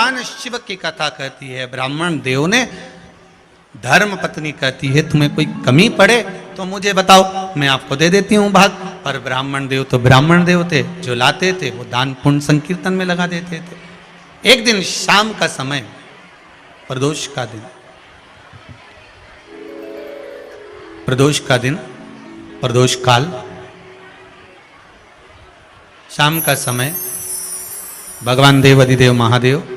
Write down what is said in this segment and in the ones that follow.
भगवान शिव की कथा कहती है, ब्राह्मण देव ने धर्म पत्नी कहती है तुम्हें कोई कमी पड़े तो मुझे बताओ, मैं आपको दे देती हूँ भाग। पर ब्राह्मण देव तो ब्राह्मण देव थे, जो लाते थे वो दान पुण्य संकीर्तन में लगा देते थे। एक दिन शाम का समय, प्रदोष का दिन, प्रदोष का दिन, प्रदोष काल, शाम का समय, भगवान देव अधिदेव महादेव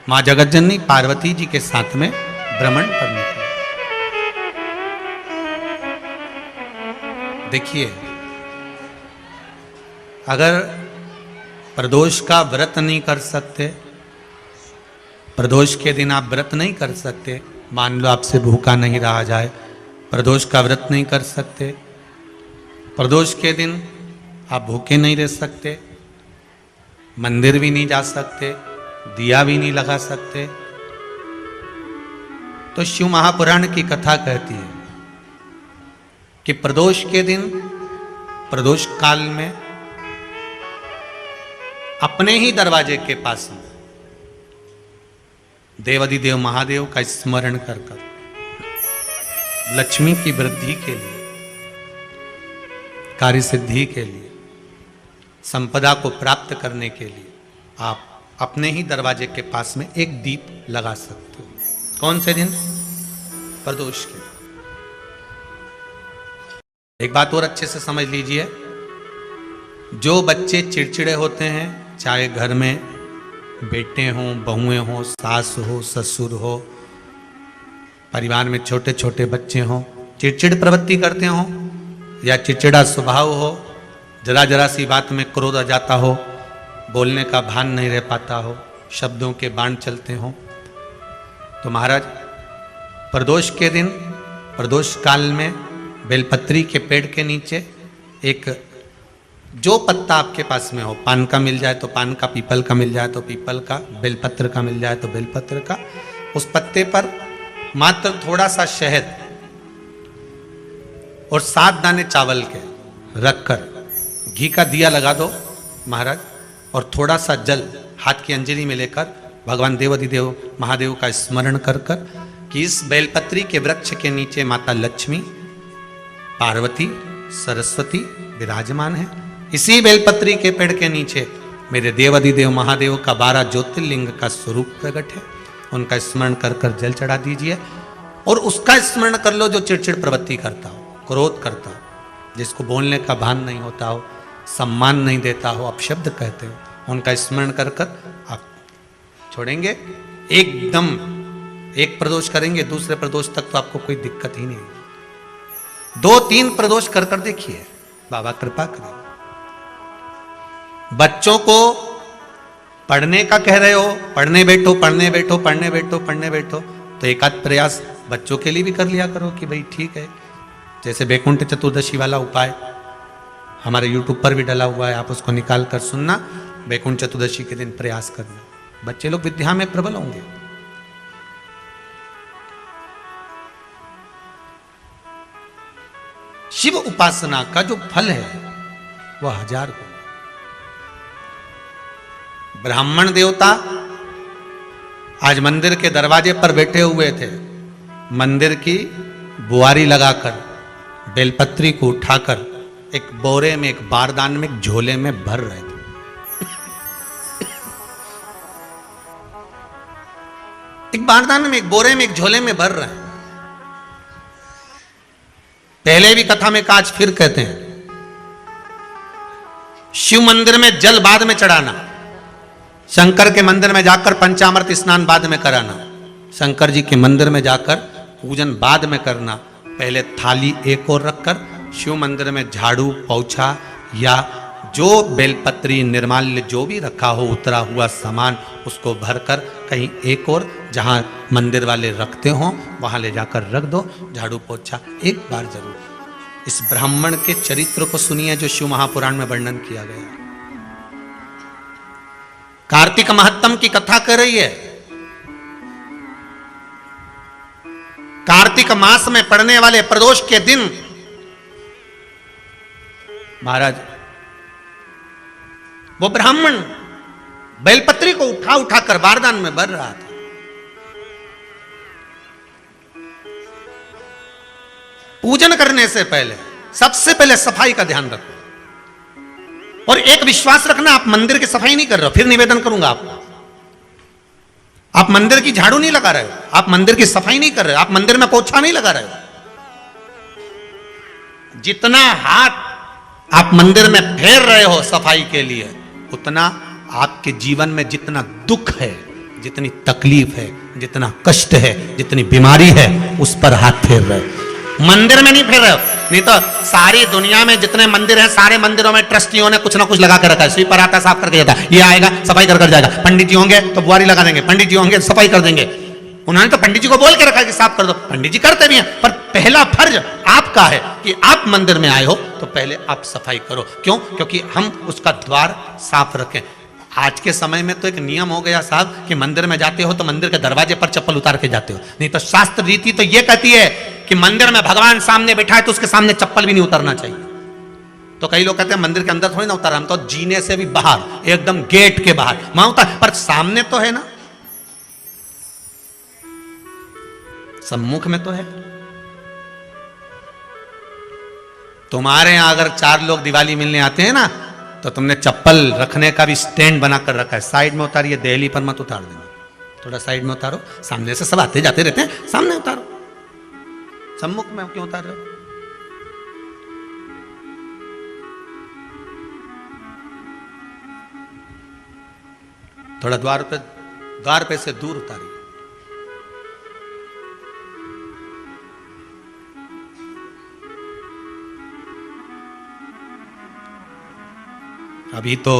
मां जगतजननी पार्वती जी के साथ में भ्रमण पर निकले। देखिए, अगर प्रदोष का व्रत नहीं कर सकते, प्रदोष के दिन आप व्रत नहीं कर सकते, मान लो आपसे भूखा नहीं रहा जाए, प्रदोष का व्रत नहीं कर सकते, प्रदोष के दिन आप भूखे नहीं रह सकते, मंदिर भी नहीं जा सकते, दिया भी नहीं लगा सकते, तो शिव महापुराण की कथा कहती है कि प्रदोष के दिन, प्रदोष काल में अपने ही दरवाजे के पास में देवाधिदेव महादेव का स्मरण कर कर लक्ष्मी की वृद्धि के लिए, कार्य सिद्धि के लिए, संपदा को प्राप्त करने के लिए आप अपने ही दरवाजे के पास में एक दीप लगा सकते हो। कौन से दिन? प्रदोष के। एक बात और अच्छे से समझ लीजिए, जो बच्चे चिड़चिड़े होते हैं, चाहे घर में बेटे हों, बहुएं हों, सास हो, ससुर हो, परिवार में छोटे छोटे बच्चे हों, चिड़चिड़ प्रवृत्ति करते हों या चिड़चिड़ा स्वभाव हो, जरा जरा सी बात में क्रोध आ जाता हो, बोलने का भान नहीं रह पाता हो, शब्दों के बाण चलते हों, तो महाराज प्रदोष के दिन, प्रदोष काल में बेलपत्री के पेड़ के नीचे एक, जो पत्ता आपके पास में हो, पान का मिल जाए तो पान का, पीपल का मिल जाए तो पीपल का, बेलपत्र का मिल जाए तो बेलपत्र का, उस पत्ते पर मात्र थोड़ा सा शहद और 7 दाने चावल के रखकर घी का दिया लगा दो महाराज, और थोड़ा सा जल हाथ की अंजलि में लेकर भगवान देवाधिदेव महादेव का स्मरण कर कर कि इस बेलपत्री के वृक्ष के नीचे माता लक्ष्मी, पार्वती, सरस्वती विराजमान है, इसी बेलपत्री के पेड़ के नीचे मेरे देवाधिदेव महादेव का 12 ज्योतिर्लिंग का स्वरूप प्रकट है, उनका स्मरण कर कर जल चढ़ा दीजिए। और उसका स्मरण कर लो जो चिड़चिड़ प्रवृत्ति करता हो, क्रोध करता हो, जिसको बोलने का भान नहीं होता हो, सम्मान नहीं देता हो, अपशब्द कहते हो, उनका स्मरण कर कर आप छोड़ेंगे। एकदम एक प्रदोष करेंगे, दूसरे प्रदोष तक तो आपको कोई दिक्कत ही नहीं। 2-3 प्रदोष कर कर देखिए, बाबा कृपा करें। बच्चों को पढ़ने का कह रहे हो, पढ़ने बैठो, पढ़ने बैठो, पढ़ने बैठो, पढ़ने बैठो, तो एक आध प्रयास बच्चों के लिए भी कर लिया करो कि भाई ठीक है, जैसे बैकुंठ चतुर्दशी वाला उपाय हमारे YouTube पर भी डला हुआ है, आप उसको निकाल कर सुनना, बैकुंठ चतुर्दशी के दिन प्रयास करना, बच्चे लोग विद्या में प्रबल होंगे। शिव उपासना का जो फल है वह 1000 गुना। ब्राह्मण देवता आज मंदिर के दरवाजे पर बैठे हुए थे, मंदिर की बुआरी लगाकर बेलपत्री को उठाकर एक बोरे में, एक बारदान में, एक झोले में भर रहे थे। एक बारदान में, एक बोरे में, एक झोले में भर रहे हैं। पहले भी कथा में काज, फिर कहते हैं, शिव मंदिर में जल बाद में चढ़ाना, शंकर के मंदिर में जाकर पंचामृत स्नान बाद में कराना, शंकर जी के मंदिर में जाकर पूजन बाद में करना, पहले थाली एक और रखकर शिव मंदिर में झाड़ू, पोछा या जो बेलपत्री, निर्माल्य जो भी रखा हो, उतरा हुआ सामान, उसको भरकर कहीं एक और जहां मंदिर वाले रखते हो वहां ले जाकर रख दो, झाड़ू पोछा एक बार जरूर। इस ब्राह्मण के चरित्र को सुनिए जो शिव महापुराण में वर्णन किया गया। कार्तिक महत्तम की कथा कर रही है। कार्तिक मास में पड़ने वाले प्रदोष के दिन महाराज वो ब्राह्मण बेलपत्री को उठा उठा कर बारदान में भर रहा था। पूजन करने से पहले सबसे पहले सफाई का ध्यान रखो, और एक विश्वास रखना, आप मंदिर की सफाई नहीं कर रहे हो, फिर निवेदन करूंगा आपको, आप मंदिर की झाड़ू नहीं लगा रहे हो, आप मंदिर की सफाई नहीं कर रहे हो, आप मंदिर में पोछा नहीं लगा रहे हो। जितना हाथ आप मंदिर में फेर रहे हो सफाई के लिए, उतना आपके जीवन में जितना दुख है, जितनी तकलीफ है, जितना कष्ट है, जितनी बीमारी है, उस पर हाथ फेर रहे हो, मंदिर में नहीं फेर रहे हो। नहीं तो सारी दुनिया में जितने मंदिर हैं, सारे मंदिरों में ट्रस्टियों ने कुछ ना कुछ लगा कर रखा है। स्वीपर आता है, साफ करके जाता है, ये आएगा सफाई कर जाएगा, पंडित जी होंगे तो बुआरी लगा देंगे, पंडित जी होंगे सफाई कर देंगे। उन्होंने तो पंडित जी को बोल के रखा है कि साफ कर दो, पंडित जी करते भी हैं, पर पहला फर्ज आपका है कि आप मंदिर में आए हो तो पहले आप सफाई करो। क्यों? क्योंकि हम उसका द्वार साफ रखें। आज के समय में तो एक नियम हो गया साहब कि मंदिर में जाते हो तो मंदिर के दरवाजे पर चप्पल उतार के जाते हो, नहीं तो शास्त्र रीति तो यह कहती है कि मंदिर में भगवान सामने बैठा है तो उसके सामने चप्पल भी नहीं उतारना चाहिए। तो कई लोग कहते हैं मंदिर के अंदर थोड़ी ना उतारा, हम तो जीने से भी बाहर, एकदम गेट के बाहर वहां उतार, पर सामने तो है ना, सम्मुख में तो है। तुम्हारे यहां अगर 4 लोग दिवाली मिलने आते हैं ना, तो तुमने चप्पल रखने का भी स्टैंड बनाकर रखा है, साइड में उतारिए, दहली पर मत उतार देना, थोड़ा साइड में उतारो, सामने से सब आते जाते रहते हैं, सामने उतारो, सम्मुख में क्यों उतार रहे हो? थोड़ा द्वार पे से दूर उतारिए। अभी तो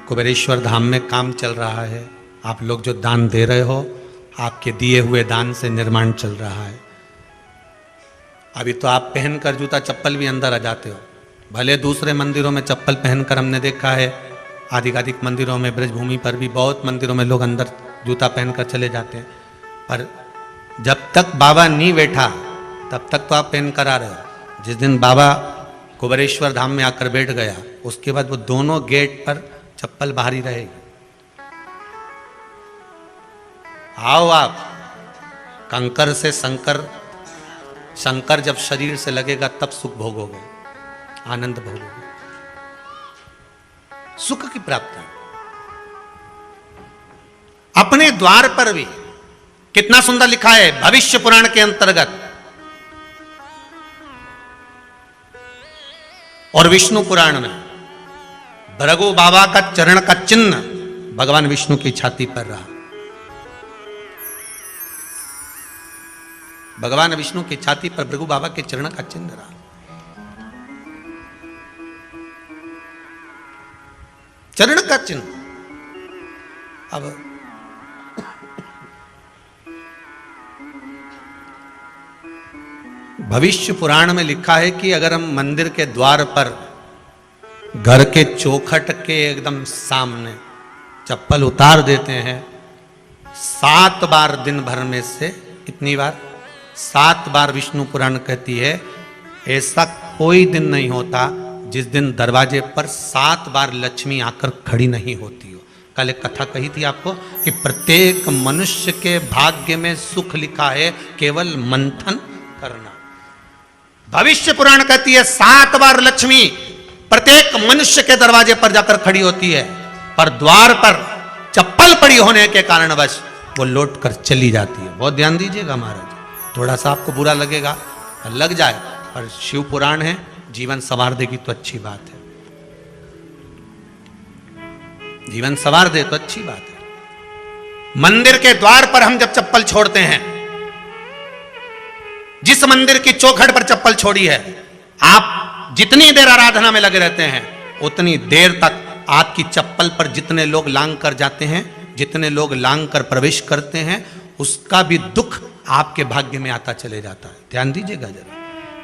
कुबेरेश्वर धाम में काम चल रहा है, आप लोग जो दान दे रहे हो, आपके दिए हुए दान से निर्माण चल रहा है। अभी तो आप पहनकर जूता चप्पल भी अंदर आ जाते हो, भले दूसरे मंदिरों में चप्पल पहनकर हमने देखा है, आधिकाधिक मंदिरों में, ब्रजभूमि पर भी बहुत मंदिरों में लोग अंदर जूता पहनकर चले जाते हैं, पर जब तक बाबा नहीं बैठा तब तक तो आप पहन कर आ रहे हो। जिस दिन बाबा कुबेरेश्वर धाम में आकर बैठ गया, उसके बाद वो दोनों गेट पर चप्पल बाहर ही रहेगी। आओ आप, कंकर से शंकर जब शरीर से लगेगा तब सुख भोगोगे, आनंद भोगोगे, सुख की प्राप्ति। अपने द्वार पर भी कितना सुंदर लिखा है भविष्य पुराण के अंतर्गत, और विष्णु पुराण में भृगु बाबा का चरण का चिन्ह भगवान विष्णु की छाती पर रहा। भगवान विष्णु की छाती पर भृगु बाबा के चरण का चिन्ह रहा। चरण का चिन्ह। अब भविष्य पुराण में लिखा है कि अगर हम मंदिर के द्वार पर घर के चौखट के एकदम सामने चप्पल उतार देते हैं, 7 बार दिन भर में से, इतनी बार 7 बार विष्णु पुराण कहती है, ऐसा कोई दिन नहीं होता जिस दिन दरवाजे पर 7 बार लक्ष्मी आकर खड़ी नहीं होती हो। कल एक कथा कही थी आपको कि प्रत्येक मनुष्य के भाग्य में सुख लिखा है, केवल मंथन करना। भविष्य पुराण कहती है 7 बार लक्ष्मी प्रत्येक मनुष्य के दरवाजे पर जाकर खड़ी होती है, पर द्वार पर चप्पल पड़ी होने के कारणवश वो लौट कर चली जाती है। बहुत ध्यान दीजिएगा महाराज, थोड़ा सा आपको बुरा लगेगा, लग जाए, पर शिव पुराण है, जीवन संवार देगी तो अच्छी बात है, जीवन संवार दे तो अच्छी बात है। मंदिर के द्वार पर हम जब चप्पल छोड़ते हैं, जिस मंदिर की चौखट पर चप्पल छोड़ी है, आप जितनी देर आराधना में लगे रहते हैं, उतनी देर तक आपकी चप्पल पर जितने लोग लांग कर जाते हैं, जितने लोग लांग कर प्रवेश करते हैं, उसका भी दुख आपके भाग्य में आता चले जाता है। ध्यान दीजिएगा जरा,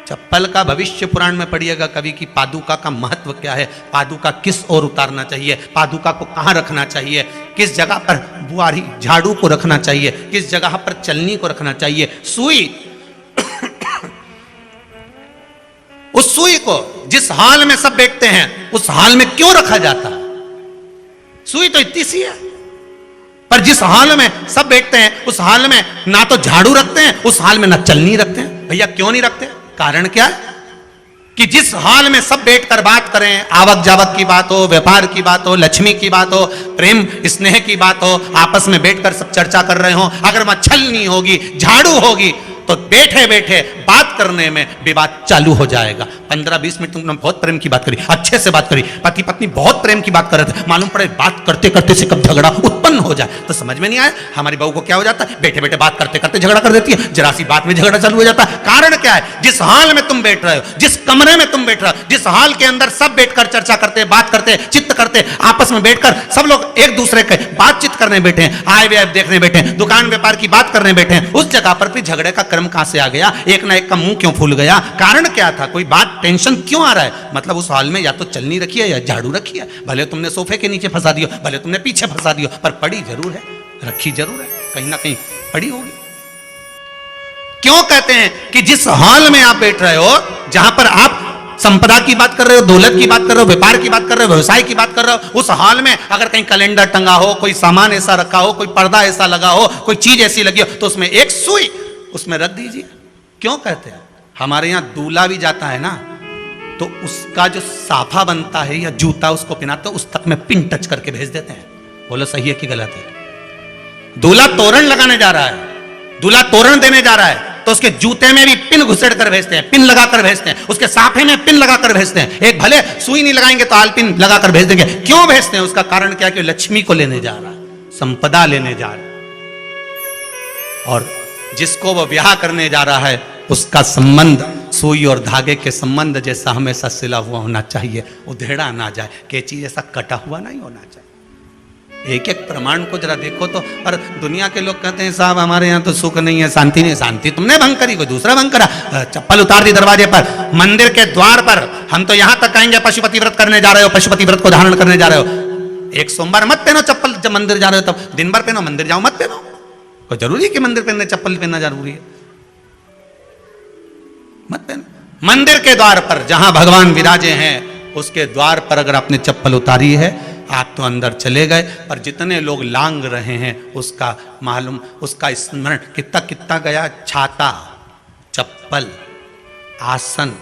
चप्पल का भविष्य पुराण में पढ़िएगा कभी कि पादुका का महत्व क्या है, पादुका किस ओर उतारना चाहिए, पादुका को कहाँ रखना चाहिए, किस जगह पर बुआरी झाड़ू को रखना चाहिए, किस जगह पर चलनी को रखना चाहिए, सुई उस सुई को जिस हाल में सब बैठते हैं उस हाल में क्यों रखा जाता है, सुई तो इतनी सी है, पर जिस हाल में सब बैठते हैं उस हाल में ना तो झाड़ू रखते हैं, उस हाल में ना चलनी रखते हैं। भैया क्यों नहीं रखते? कारण क्या है कि जिस हाल में सब बैठकर बात करें, आवक जावक की बात हो, व्यापार की बात हो, लक्ष्मी की बात हो, प्रेम स्नेह की बात हो, आपस में बैठकर सब चर्चा कर रहे हो, अगर वहां छलनी होगी, झाड़ू होगी, तो बैठे बैठे बात करने में विवाद चालू हो जाएगा। 15-20 मिनट तुमने बहुत प्रेम की बात करी, अच्छे से बात करी, पति पत्नी बहुत प्रेम की बात कर रहे थे, मालूम पड़े बात करते करते से कब झगड़ा उत्पन्न हो जाए तो समझ में नहीं आया। हमारी बहू को क्या हो जाता है, बैठे बैठे बात करते करते झगड़ा कर देती है, जरा सी बात में झगड़ा चालू हो जाता है। कारण क्या है? जिस हाल में तुम बैठ रहे हो, जिस कमरे में तुम बैठ रहे हो, जिस हाल के अंदर सब बैठकर चर्चा करते, बात करते, चित्त करते, आपस में बैठकर सब लोग एक दूसरे के बातचीत करने बैठे हैं, आय व्यय देखने बैठे हैं, दुकान व्यापार की बात करने बैठे हैं, उस जगह पर भी झगड़े का क्रम कहां से आ गया? एक ना एक का मुंह क्यों फूल गया? कारण क्या था? कोई बात टेंशन क्यों आ रहा है? मतलब उस हाल में या तो चलनी रखी है या झाड़ू रखी है, भले तुमने सोफे के नीचे फंसा दियो, भले तुमने पीछे फंसा दियो, पर पड़ी जरूर है, रखी जरूर है, कहीं ना कहीं पड़ी होगी। क्यों कहते हैं कि जिस हाल में आप बैठ रहे हो, जहां पर आप संपदा की बात कर रहे हो, दौलत की बात कर रहे हो, व्यापार की बात कर रहे हो, व्यवसाय की बात कर रहे हो, उस हाल में अगर कहीं कैलेंडर टंगा हो, कोई सामान ऐसा रखा हो, कोई पर्दा ऐसा लगा हो, कोई चीज ऐसी लगी हो, तो उसमें एक सुई उसमें रख दीजिए। क्यों कहते हैं? हमारे यहां दूल्हा भी जाता है ना, तो उसका जो साफा बनता है या जूता उसको पहनाते उस तक में पिन टच करके भेज देते हैं। बोलो सही है कि गलत है? दूल्हा तोरण लगाने जा रहा है, दूल्हा तोरण देने जा रहा है, तो उसके जूते में भी पिन घुसेड़ कर भेजते हैं, पिन लगाकर भेजते हैं, उसके साफे में पिन लगाकर भेजते हैं। एक भले सुई नहीं लगाएंगे तो आल पिन लगाकर भेज देंगे। क्यों भेजते हैं? उसका कारण क्या है कि लक्ष्मी को लेने जा रहा है, संपदा लेने जा रहा है, और जिसको वो ब्याह करने जा रहा है उसका संबंध सुई और धागे के संबंध जैसा हमेशा सिला हुआ होना चाहिए, उधेड़ा ना जाए, कैची जैसा कटा हुआ नहीं होना चाहिए। एक एक प्रमाण को जरा देखो तो। और दुनिया के लोग कहते हैं साहब हमारे यहाँ तो सुख नहीं है, शांति नहीं। शांति तुमने भंग करी, कोई दूसरा भंग करा। चप्पल उतार दी दरवाजे पर, मंदिर के द्वार पर। हम तो यहां तक कहेंगे पशुपति व्रत करने जा रहे हो, पशुपति व्रत को धारण करने जा रहे हो, एक सोमवार मत पहनो चप्पल। जब मंदिर जा रहे हो तब दिन भर पहनो, मंदिर जाओ मत पहनो। कोई जरूरी है कि मंदिर पहनने चप्पल पहनना जरूरी है? मत पहनो। मंदिर के द्वार पर जहां भगवान विराजे हैं उसके द्वार पर अगर आपने चप्पल उतारी है आप तो अंदर चले गए, पर जितने लोग लांग रहे हैं उसका मालूम, उसका स्मरण कितना कितना गया। छाता, चप्पल, आसन,